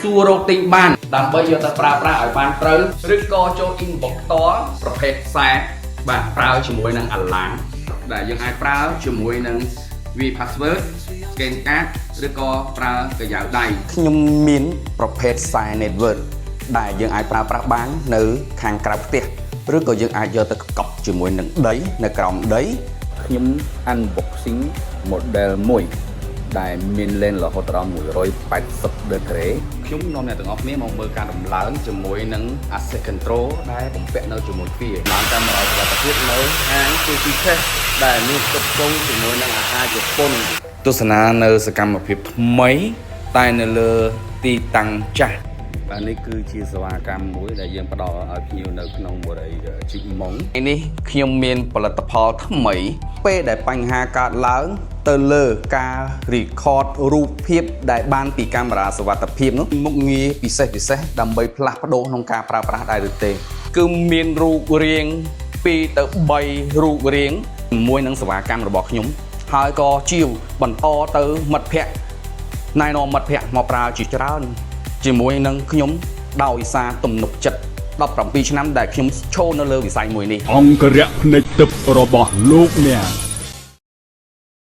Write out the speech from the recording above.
សួររកទិញបានដើម្បីយកទៅប្រើប្រាស់ឲ្យបានត្រូវឬក៏ចូល inbox ផ្ទាល់ប្រភេទខ្សែបាទប្រើជាមួយនឹងអាឡាំដែលយើងអាចប្រើជាមួយនឹង V password scan card ឬក៏ប្រើកាយ៉ៅដៃខ្ញុំមានប្រភេទខ្សែ network ដែលយើងអាចប្រើប្រាស់បាននៅខាងក្រៅផ្ទះឬក៏យើងអាចយកទៅកប់ជាមួយនឹងដីនៅក្រោមដីខ្ញុំ unboxing model មួយដែលមានលេនរហូតដល់180 degree ខ្ញុំនាំអ្នកទាំងអស់គ្នាមកមើលការដំឡើងជាមួយនឹង asset control ដែលបំពាក់នៅជាមួយទ្វារឡើងតាមរយៈសុវត្ថិភាពនៅហាង Sushi ដែលមានផ្គត់ផ្គង់ជាមួយនឹងអាហារជប៉ុនទស្សនានៅសកម្មភាពថ្មីតែនៅលើទីតាំងចាស់បាទនេះគឺជាសេវាកម្មមួយដែលយើងផ្ដល់ឲ្យភ្ញៀវនៅក្នុងបរិយាជីកមុងនេះខ្ញុំមានផលិតផលថ្មីពេលដែលបញ្ហាកើតឡើងទៅលើការ record រូបភាពដែលបានពីកាមេរ៉ាសុវត្ថិភាពនោះមុខងារពិសេសដើម្បីផ្លាស់ប្ដូរក្នុងការប្រើប្រាស់ដែរឬទេគឺមានរូបរាង2ទៅ3រូបរាងជាមួយនឹងសេវាកម្មរបស់ខ្ញុំហើយក៏ជាវបន្តទៅមិត្តភ័ក្តិណែនាំមិត្តភ័ក្តិមកប្រើជាច្រើនជាមួយនឹងខ្ញុំដោយសារទំនុកចិត្ត17ឆ្នាំដែលខ្ញុំឈរនៅលើវិស័យមួយនេះអង្គរៈភ្នែកទឹករបស់លោកអ្នក